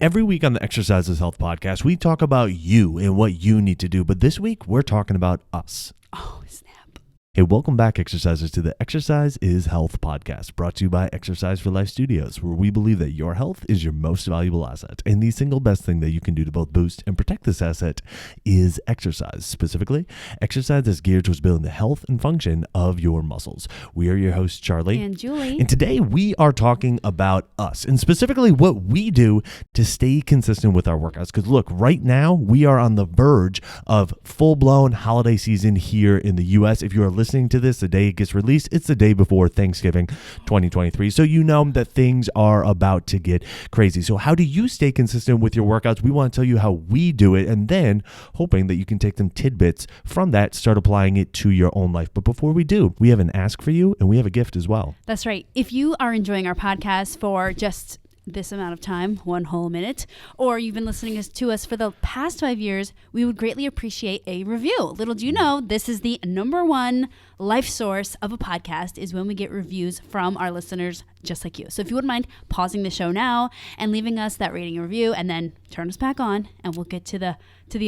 Every week on the Exercise is Health podcast, we talk about you and what you need to do. But this week, we're talking about us. Oh, snap. Hey, welcome back, exercisers, to the Exercise is Health podcast, brought to you by Exercise for Life Studios, where we believe that your health is your most valuable asset. And the single best thing that you can do to both boost and protect this asset is exercise. Specifically, exercise is geared towards building the health and function of your muscles. We are your hosts, Charlie and Julie. And today we are talking about us, and specifically what we do to stay consistent with our workouts. Because look, right now we are on the verge of full-blown holiday season here in the U.S. If you are listening to this the day it gets released, it's the day before Thanksgiving 2023. So you know that things are about to get crazy. So how do you stay consistent with your workouts? We want to tell you how we do it, and then hoping that you can take some tidbits from that, start applying it to your own life. But before we do, we have an ask for you, and we have a gift as well. That's right. If you are enjoying our podcast for just this amount of time, 1 whole minute, or you've been listening to us for the past 5 years, we would greatly appreciate a review. Little do you know, this is the number one life source of a podcast, is when we get reviews from our listeners just like you. So if you wouldn't mind pausing the show now and leaving us that rating and review, and then turn us back on, and we'll get to the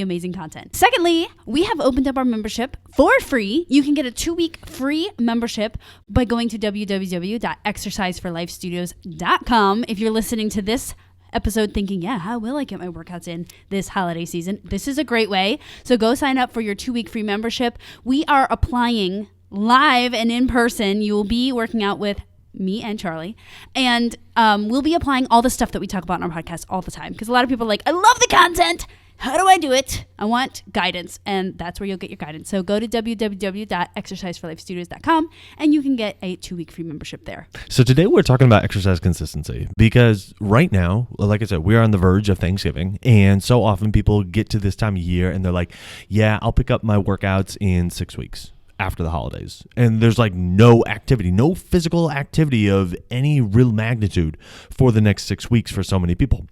amazing content. Secondly, we have opened up our membership for free. You can get a 2-week free membership by going to www.exerciseforlifestudios.com. If you're listening to this episode thinking, yeah, how will I get my workouts in this holiday season? This is a great way. So go sign up for your 2-week free membership. We are applying live and in person. You will be working out with me and Charlie, and we'll be applying all the stuff that we talk about in our podcast all the time, because a lot of people are like, I love the content, how do I do it? I want guidance, and that's where you'll get your guidance. So go to www.exerciseforlifestudios.com, and you can get a 2-week free membership there. So today we're talking about exercise consistency, because right now, like I said, we're on the verge of Thanksgiving, and so often people get to this time of year and they're like, yeah, I'll pick up my workouts in 6 weeks after the holidays. And there's like no activity, no physical activity of any real magnitude for the next 6 weeks for so many people.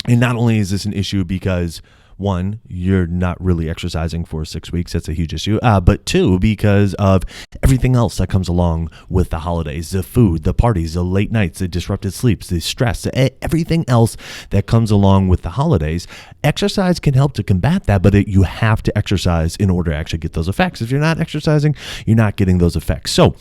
And not only is this an issue because, one, you're not really exercising for 6 weeks. That's a huge issue. But two, because of everything else that comes along with the holidays, the food, the parties, the late nights, the disrupted sleeps, the stress, everything else that comes along with the holidays. Exercise can help to combat that, but you have to exercise in order to actually get those effects. If you're not exercising, you're not getting those effects. So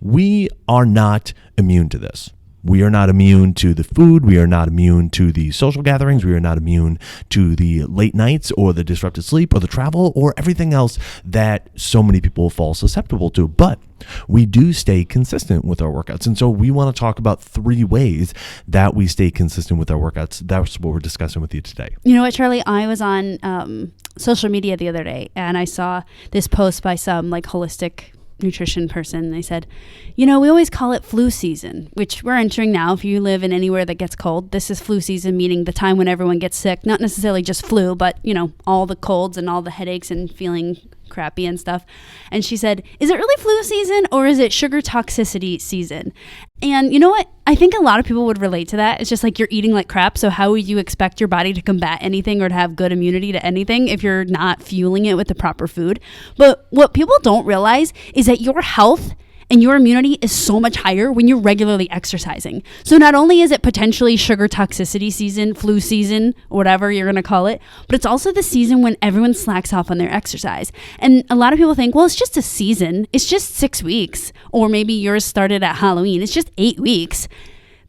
we are not immune to this. We are not immune to the food. We are not immune to the social gatherings. We are not immune to the late nights or the disrupted sleep or the travel or everything else that so many people fall susceptible to. But we do stay consistent with our workouts. And so we want to talk about 3 ways that we stay consistent with our workouts. That's what we're discussing with you today. You know what, Charlie? I was on social media the other day, and I saw this post by some like holistic nutrition person. They said, you know, we always call it flu season, which we're entering now. If you live in anywhere that gets cold, this is flu season, meaning the time when everyone gets sick, not necessarily just flu, but, you know, all the colds and all the headaches and feeling crappy and stuff. And she said, is it really flu season, or is it sugar toxicity season? And you know what? I think a lot of people would relate to that. It's just like you're eating like crap. So how would you expect your body to combat anything or to have good immunity to anything if you're not fueling it with the proper food? But what people don't realize is that your health and your immunity is so much higher when you're regularly exercising. So not only is it potentially sugar toxicity season, flu season, whatever you're going to call it, but it's also the season when everyone slacks off on their exercise. And a lot of people think, well, it's just a season. It's just 6 weeks. Or maybe yours started at Halloween. It's just 8 weeks.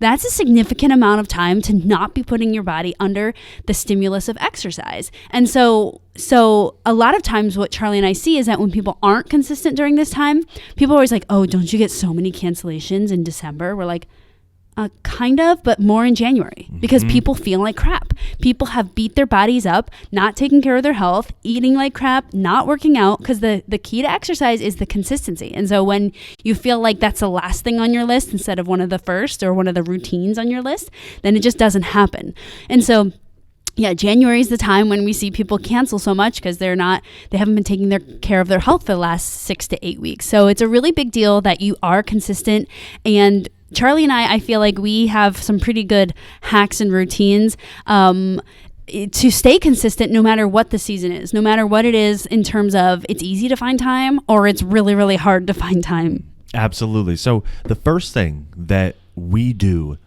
That's a significant amount of time to not be putting your body under the stimulus of exercise. And so a lot of times what Charlie and I see is that when people aren't consistent during this time, people are always like, oh, don't you get so many cancellations in December? We're like, kind of, but more in January, because people feel like crap. People have beat their bodies up, not taking care of their health, eating like crap, not working out, because the key to exercise is the consistency. And so when you feel like that's the last thing on your list instead of one of the first or one of the routines on your list, then it just doesn't happen. And so yeah, January is the time when we see people cancel so much because they haven't been taking care of their health for the last 6 to 8 weeks. So it's a really big deal that you are consistent. And Charlie and I feel like we have some pretty good hacks and routines to stay consistent no matter what the season is, no matter what it is in terms of it's easy to find time or it's really, really hard to find time. Absolutely. So the first thing that we do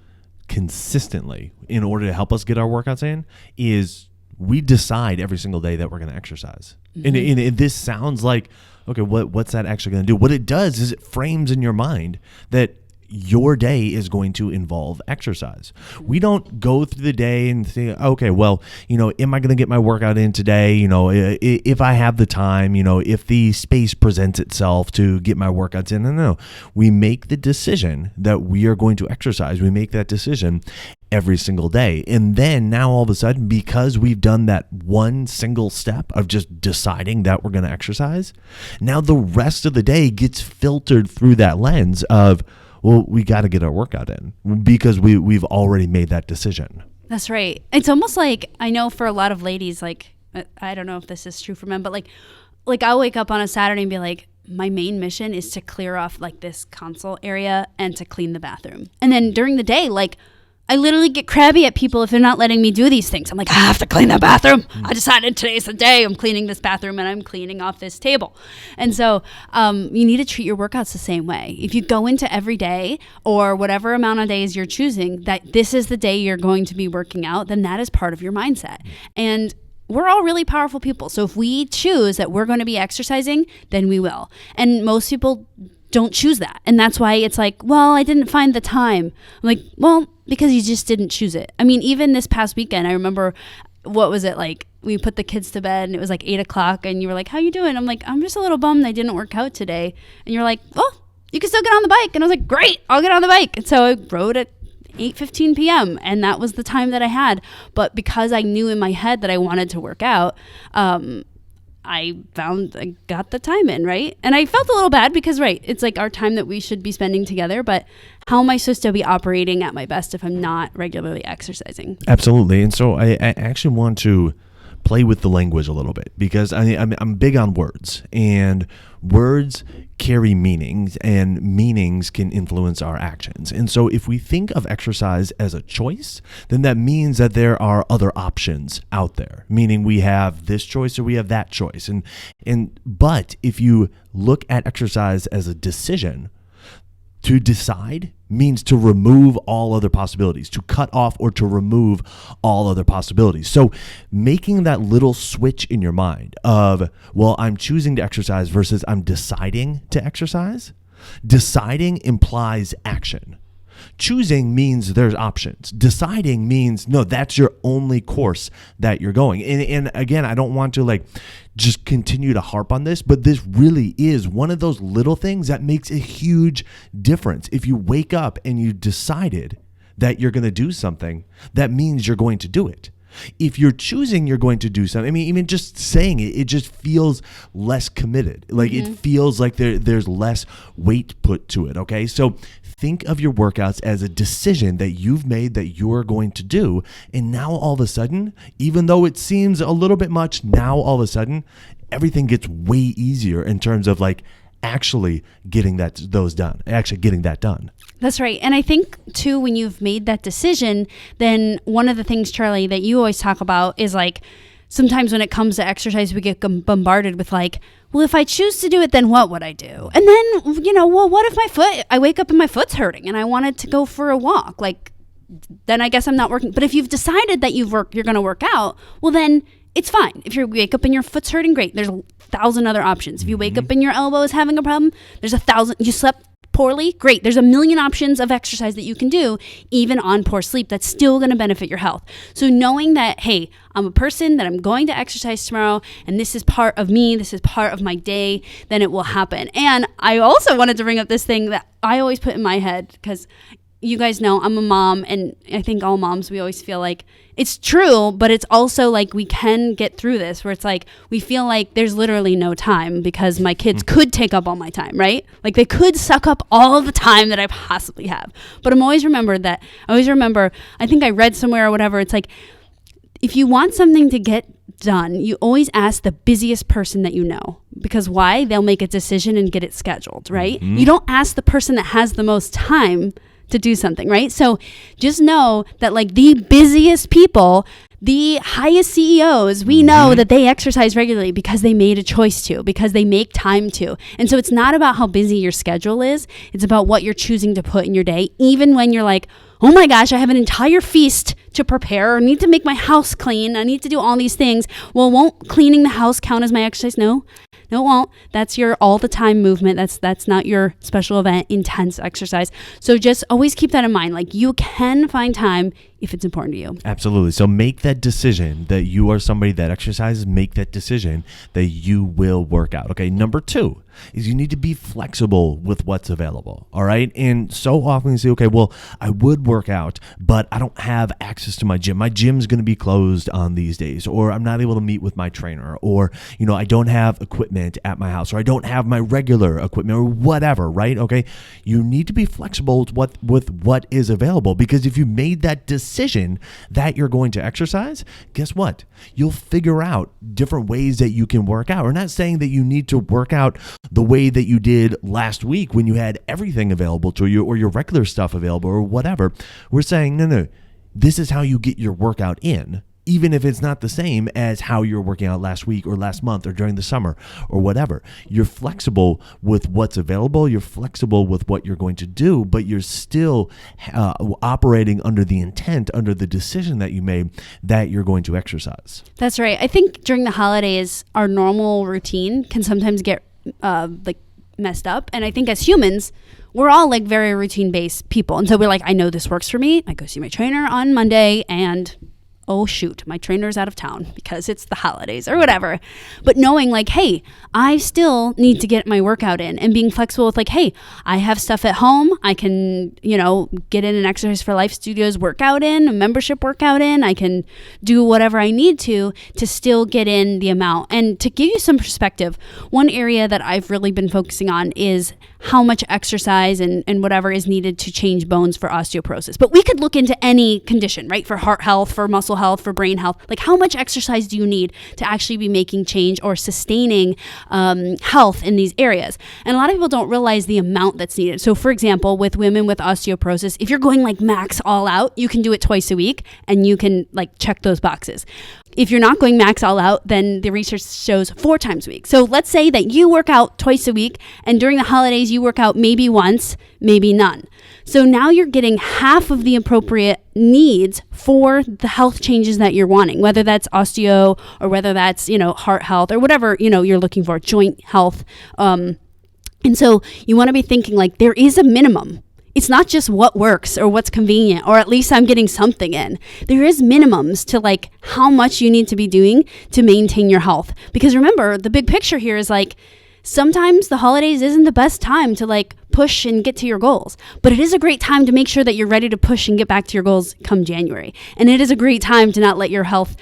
consistently in order to help us get our workouts in is we decide every single day that we're going to exercise. And this sounds like, okay, what's that actually going to do? What it does is it frames in your mind that your day is going to involve exercise. We don't go through the day and think, okay, well, am I going to get my workout in today? If I have the time, if the space presents itself to get my workouts in. No. We make the decision that we are going to exercise. We make that decision every single day. And then now all of a sudden, because we've done that one single step of just deciding that we're going to exercise, now the rest of the day gets filtered through that lens of, well, we got to get our workout in because we've already made that decision. That's right. It's almost like, I know for a lot of ladies, like, I don't know if this is true for men, but like I'll wake up on a Saturday and be like, my main mission is to clear off like this console area and to clean the bathroom. And then during the day, like, I literally get crabby at people if they're not letting me do these things. I'm like, I have to clean the bathroom. I decided today's the day I'm cleaning this bathroom and I'm cleaning off this table. And so you need to treat your workouts the same way. If you go into every day or whatever amount of days you're choosing that this is the day you're going to be working out, then that is part of your mindset. And we're all really powerful people. So if we choose that we're going to be exercising, then we will. And most people don't choose that. And that's why it's like, well, I didn't find the time. I'm like, well, because you just didn't choose it. I mean, even this past weekend, I remember, what was it like? We put the kids to bed and it was like 8:00 and you were like, how you doing? I'm like, I'm just a little bummed I didn't work out today. And you're like, well, you can still get on the bike. And I was like, great, I'll get on the bike. And so I rode at 8:15 p.m. and that was the time that I had. But because I knew in my head that I wanted to work out, I found I got the time in, right? And I felt a little bad because, right, it's like our time that we should be spending together, but how am I supposed to be operating at my best if I'm not regularly exercising? Absolutely. And so I actually want to play with the language a little bit because I'm big on words, and words carry meanings, and meanings can influence our actions. And so if we think of exercise as a choice, then that means that there are other options out there, meaning we have this choice or we have that choice. But if you look at exercise as a decision, to decide means to remove all other possibilities, to cut off or to remove all other possibilities. So making that little switch in your mind of, well, I'm choosing to exercise versus I'm deciding to exercise. Deciding implies action. Choosing means there's options. Deciding means, no, that's your only course that you're going. And again, I don't want to like just continue to harp on this, but this really is one of those little things that makes a huge difference. If you wake up and you decided that you're going to do something, that means you're going to do it. If you're choosing you're going to do something, I mean, even just saying it, it just feels less committed. Like it feels like there's less weight put to it, okay? So think of your workouts as a decision that you've made that you're going to do. And now all of a sudden, even though it seems a little bit much, now all of a sudden, everything gets way easier in terms of like actually getting that done. That's right. And I think too, when you've made that decision, then one of the things, Charlie, that you always talk about is like, sometimes when it comes to exercise, we get bombarded with like, well, if I choose to do it, then what would I do? And then, well, what if I wake up and my foot's hurting and I wanted to go for a walk? Like, then I guess I'm not working. But if you've decided that you're going to work out, well, then it's fine. If you wake up and your foot's hurting, great. There's 1,000 other options. If you wake up and your elbow is having a problem, there's 1,000. You slept poorly, great. There's a million options of exercise that you can do, even on poor sleep, that's still going to benefit your health. So knowing that, hey, I'm a person that I'm going to exercise tomorrow, and this is part of me, this is part of my day, then it will happen. And I also wanted to bring up this thing that I always put in my head, because you guys know I'm a mom, and I think all moms, we always feel like it's true, but it's also like we can get through this, where it's like we feel like there's literally no time because my kids could take up all my time, right? Like they could suck up all the time that I possibly have. But I always remember, I think I read somewhere or whatever, it's like if you want something to get done, you always ask the busiest person that you know. Because why? They'll make a decision and get it scheduled, right? You don't ask the person that has the most time to do something, right? So just know that like the busiest people, the highest CEOs, we know that they exercise regularly because they made a choice to, because they make time to. And so it's not about how busy your schedule is. It's about what you're choosing to put in your day, even when you're like, oh my gosh, I have an entire feast to prepare, or need to make my house clean. I need to do all these things. Well, won't cleaning the house count as my exercise? No, it won't. That's your all the time movement. That's not your special event, intense exercise. So just always keep that in mind. Like, you can find time if it's important to you. Absolutely. So make that decision that you are somebody that exercises. Make that decision that you will work out. Okay. Number 2 is you need to be flexible with what's available. All right. And so often you say, okay, well, I would work out, but I don't have access to my gym. My gym's going to be closed on these days, or I'm not able to meet with my trainer, or, I don't have equipment at my house, or I don't have my regular equipment, or whatever. Right. Okay. You need to be flexible with what is available, because if you made that decision that you're going to exercise, guess what? You'll figure out different ways that you can work out. We're not saying that you need to work out the way that you did last week when you had everything available to you, or your regular stuff available, or whatever. We're saying, no, this is how you get your workout in, even if it's not the same as how you're working out last week or last month or during the summer or whatever. You're flexible with what's available. You're flexible with what you're going to do, but you're still operating under the intent, under the decision that you made that you're going to exercise. That's right. I think during the holidays, our normal routine can sometimes get messed up. And I think as humans, we're all like very routine based people. And so we're like, I know this works for me. I go see my trainer on Monday, and oh shoot, my trainer's out of town because it's the holidays or whatever. But knowing like, hey, I still need to get my workout in, and being flexible with like, hey, I have stuff at home. I can, get in an Exercise for Life Studios workout in, a membership workout in. I can do whatever I need to still get in the amount. And to give you some perspective, one area that I've really been focusing on is how much exercise and whatever is needed to change bones for osteoporosis. But we could look into any condition, right? For heart health, for muscle health, for brain health. Like, how much exercise do you need to actually be making change or sustaining health in these areas? And a lot of people don't realize the amount that's needed. So for example, with women with osteoporosis, if you're going like max all out, you can do it twice a week and you can like check those boxes. If you're not going max all out, then the research shows 4 times a week. So let's say that you work out twice a week, and during the holidays you work out maybe once, maybe none. So now you're getting half of the appropriate needs for the health changes that you're wanting, whether that's osteo or whether that's, heart health or whatever, you're looking for, joint health. And so you want to be thinking like there is a minimum. It's not just what works or what's convenient, or at least I'm getting something in. There is minimums to like how much you need to be doing to maintain your health. Because remember, the big picture here is like, sometimes the holidays isn't the best time to like push and get to your goals, but it is a great time to make sure that you're ready to push and get back to your goals come January. And it is a great time to not let your health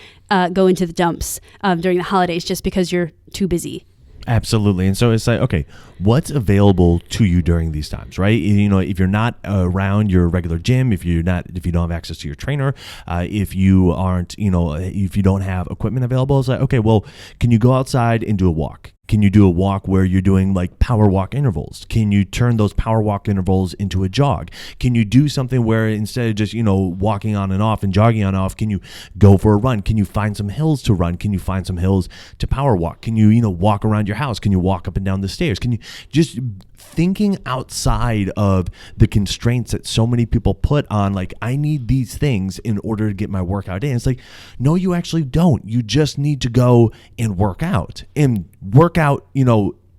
go into the dumps during the holidays just because you're too busy. Absolutely. And so it's like, okay, what's available to you during these times, right? If you're not around your regular gym, if you don't have access to your trainer, if you aren't, if you don't have equipment available, it's like, okay, well, can you go outside and do a walk? Can you do a walk where you're doing like power walk intervals? Can you turn those power walk intervals into a jog? Can you do something where instead of just, walking on and off and jogging on and off, can you go for a run? Can you find some hills to run? Can you find some hills to power walk? Can you, walk around your house? Can you walk up and down the stairs? Can you just thinking outside of the constraints that so many people put on, like, I need these things in order to get my workout in. It's like, no, you actually don't. You just need to go and work out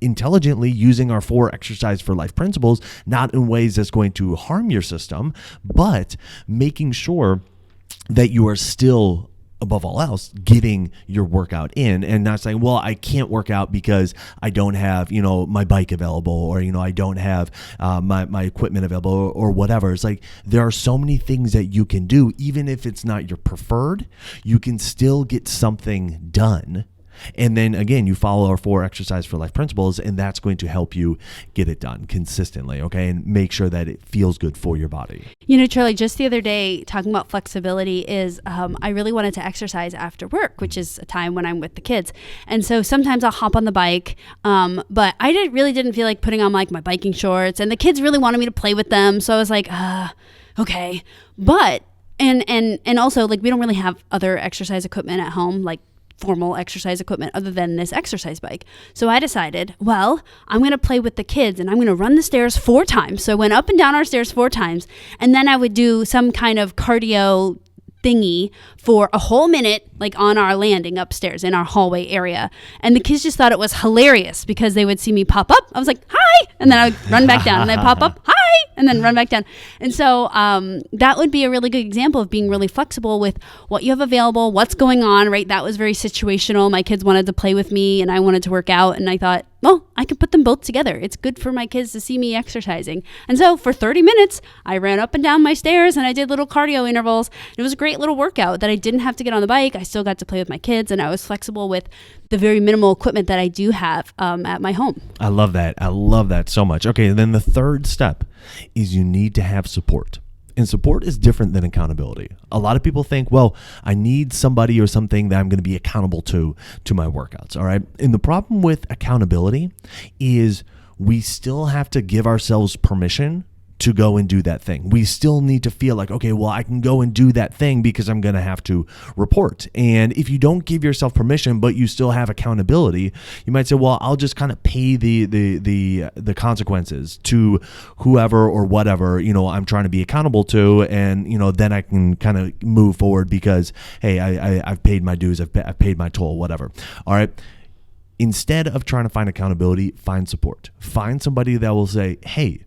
intelligently using our 4 Exercise for Life principles, not in ways that's going to harm your system, but making sure that you are still, above all else, getting your workout in, and not saying, well, I can't work out because I don't have, my bike available, or, I don't have my equipment available, or whatever. It's like, there are so many things that you can do, even if it's not your preferred, you can still get something done. And then again, you follow our 4 Exercise for Life principles, and that's going to help you get it done consistently, okay? And make sure that it feels good for your body. Charlie, just the other day, talking about flexibility is I really wanted to exercise after work, which is a time when I'm with the kids. And so sometimes I'll hop on the bike, but I really didn't feel like putting on like my biking shorts, and the kids really wanted me to play with them. So I was like, okay. But, and also like we don't really have other exercise equipment at home, like formal exercise equipment other than this exercise bike. So I decided, well, I'm going to play with the kids and I'm going to run the stairs 4 times. So I went up and down our stairs 4 times, and then I would do some kind of cardio thingy for a whole minute, like on our landing upstairs in our hallway area. And the kids just thought it was hilarious because they would see me pop up. I was like, hi. And then I would run back down and I'd pop up, hi. And then run back down. And so that would be a really good example of being really flexible with what you have available, what's going on, right? That was very situational. My kids wanted to play with me and I wanted to work out. And I thought, well, I can put them both together. It's good for my kids to see me exercising. And so for 30 minutes, I ran up and down my stairs and I did little cardio intervals. It was a great little workout that I didn't have to get on the bike. I still got to play with my kids, and I was flexible with the very minimal equipment that I do have at my home. I love that. I love that so much. Okay, and then the third step is you need to have support. And support is different than accountability. A lot of people think, well, I need somebody or something that I'm going to be accountable to my workouts, all right? And the problem with accountability is we still have to give ourselves permission to go and do that thing. We still need to feel like, okay, well, I can go and do that thing because I'm going to have to report. And if you don't give yourself permission, but you still have accountability, you might say, well, I'll just kind of pay the consequences to whoever or whatever, I'm trying to be accountable to. And, then I can kind of move forward because, hey, I've paid my dues. I've paid my toll, whatever. All right. Instead of trying to find accountability, find support. Find somebody that will say, hey,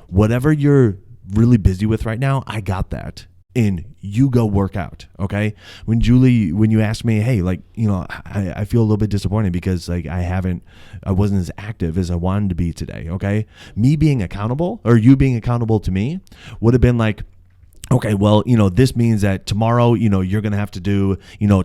whatever you're really busy with right now, I got that. And you go work out, okay? When you asked me, hey, I feel a little bit disappointed because I wasn't as active as I wanted to be today, okay? Me being accountable, or you being accountable to me, would have been like, okay, well, this means that tomorrow, you're going to have to do,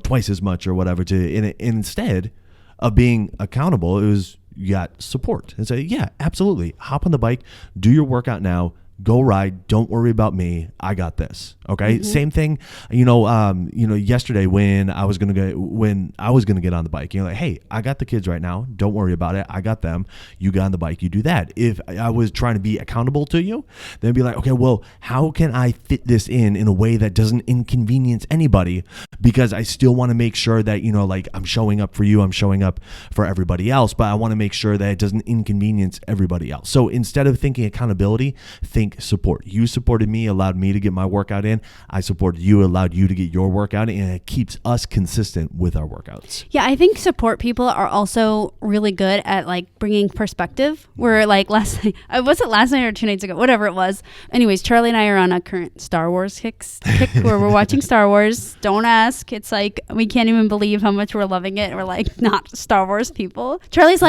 twice as much or whatever and instead of being accountable, it was, you got support and say, yeah, absolutely. Hop on the bike, do your workout now, go ride. Don't worry about me. I got this. Okay. Mm-hmm. Same thing. Yesterday when I was gonna get on the bike, hey, I got the kids right now. Don't worry about it. I got them. You got on the bike. You do that. If I was trying to be accountable to you, then be like, okay, well, how can I fit this in a way that doesn't inconvenience anybody? Because I still want to make sure that I'm showing up for you. I'm showing up for everybody else, but I want to make sure that it doesn't inconvenience everybody else. So instead of thinking accountability, think support. You supported me, allowed me to get my workout in. I supported you, allowed you to get your workout in, and it keeps us consistent with our workouts. Yeah, I think support people are also really good at bringing perspective. Where last night, was it last night or 2 nights ago? Whatever it was. Anyways, Charlie and I are on a current Star Wars kick where we're watching Star Wars. Don't ask. It's we can't even believe how much we're loving it. We're not Star Wars people. Charlie's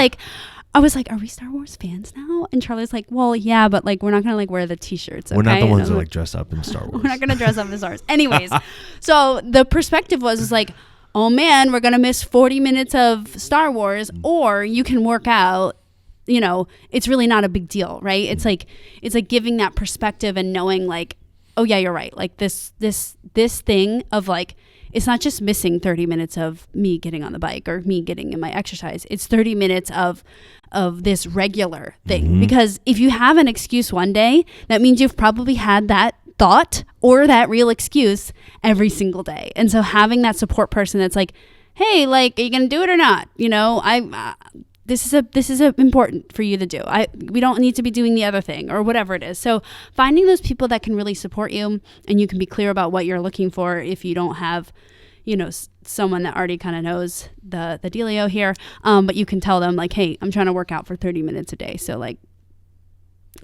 I was like, are we Star Wars fans now? And Charlie's like, well, yeah, but we're not going to wear the t-shirts. Okay? We're not the ones that dress up in Star Wars. We're not going to dress up in Star Wars. Anyways, so the perspective was oh man, we're going to miss 40 minutes of Star Wars, or you can work out. It's really not a big deal, right? It's giving that perspective and knowing oh yeah, you're right. This thing of it's not just missing 30 minutes of me getting on the bike or me getting in my exercise. It's 30 minutes of this regular thing. Mm-hmm. Because if you have an excuse one day, that means you've probably had that thought or that real excuse every single day. And so having that support person that's hey, are you going to do it or not? This is important for you to do. We don't need to be doing the other thing or whatever it is. So finding those people that can really support you, and you can be clear about what you're looking for if you don't have, someone that already kind of knows the dealio here. But you can tell them hey, I'm trying to work out for 30 minutes a day. So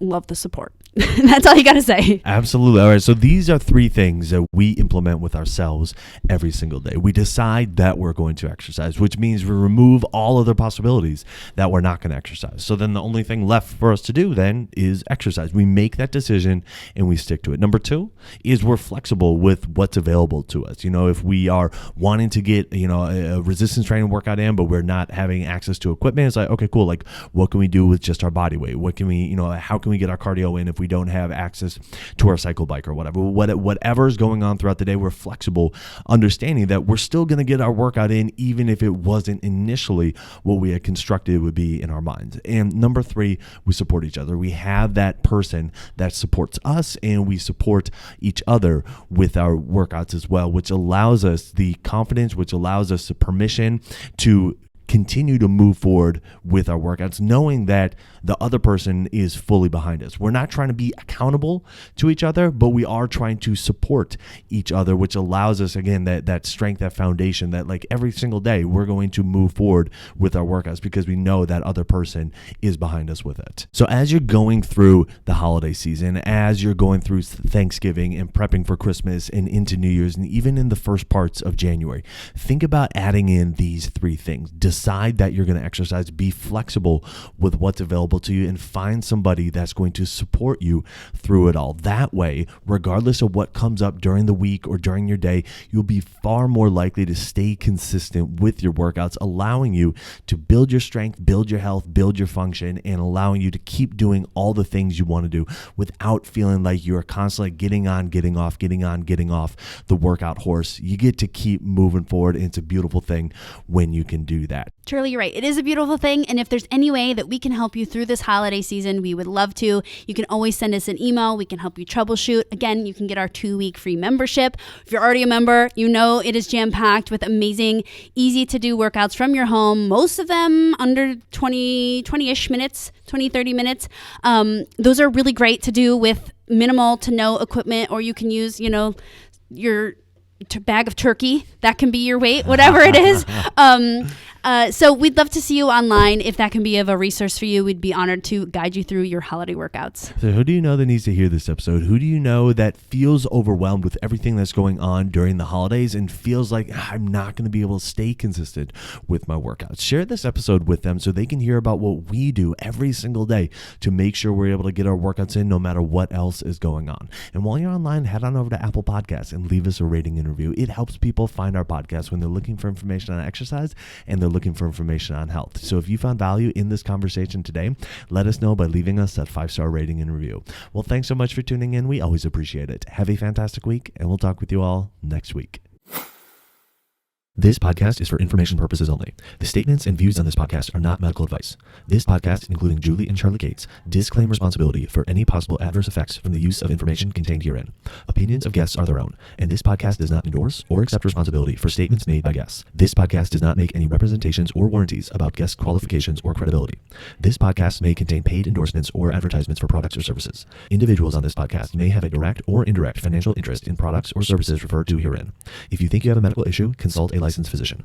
love the support. That's all you got to say. Absolutely. All right. So these are 3 things that we implement with ourselves every single day. We decide that we're going to exercise, which means we remove all other possibilities that we're not going to exercise. So then the only thing left for us to do then is exercise. We make that decision and we stick to it. Number 2 is we're flexible with what's available to us. If we are wanting to get, a resistance training workout in, but we're not having access to equipment, it's okay, cool. What can we do with just our body weight? What can we, how can we get our cardio in if we we don't have access to our cycle bike or whatever's going on throughout the day, we're flexible, understanding that we're still going to get our workout in, even if it wasn't initially what we had constructed would be in our minds. And number 3, we support each other. We have that person that supports us, and we support each other with our workouts as well, which allows us the confidence, which allows us the permission to continue to move forward with our workouts, knowing that the other person is fully behind us. We're not trying to be accountable to each other, but we are trying to support each other, which allows us, again, that strength, that foundation, that like every single day we're going to move forward with our workouts because we know that other person is behind us with it. So as you're going through the holiday season, as you're going through Thanksgiving and prepping for Christmas and into New Year's, and even in the first parts of January, think about adding in these 3 things. Decide that you're going to exercise, be flexible with what's available to you, and find somebody that's going to support you through it all. That way, regardless of what comes up during the week or during your day, you'll be far more likely to stay consistent with your workouts, allowing you to build your strength, build your health, build your function, and allowing you to keep doing all the things you want to do without feeling like you're constantly getting on, getting off the workout horse. You get to keep moving forward, and it's a beautiful thing when you can do that. Truly, you're right. It is a beautiful thing. And if there's any way that we can help you through this holiday season, we would love to. You can always send us an email. We can help you troubleshoot. Again, you can get our 2-week free membership. If you're already a member, you know it is jam-packed with amazing, easy-to-do workouts from your home. Most of them under 20-ish minutes, 20, 30 minutes. Those are really great to do with minimal to no equipment, or you can use, your bag of turkey. That can be your weight, whatever it is. So we'd love to see you online. If that can be of a resource for you, we'd be honored to guide you through your holiday workouts. So who do you know that needs to hear this episode? Who do you know that feels overwhelmed with everything that's going on during the holidays and feels like I'm not going to be able to stay consistent with my workouts? Share this episode with them so they can hear about what we do every single day to make sure we're able to get our workouts in no matter what else is going on. And while you're online, head on over to Apple Podcasts and leave us a rating and review. It helps people find our podcast when they're looking for information on exercise and they're looking for information on health. So if you found value in this conversation today, let us know by leaving us that 5-star rating and review. Well, thanks so much for tuning in. We always appreciate it. Have a fantastic week, and we'll talk with you all next week. This podcast is for information purposes only. The statements and views on this podcast are not medical advice. This podcast, including Julie and Charlie Cates, disclaim responsibility for any possible adverse effects from the use of information contained herein. Opinions of guests are their own, and this podcast does not endorse or accept responsibility for statements made by guests. This podcast does not make any representations or warranties about guest qualifications or credibility. This podcast may contain paid endorsements or advertisements for products or services. Individuals on this podcast may have a direct or indirect financial interest in products or services referred to herein. If you think you have a medical issue, consult a licensed physician.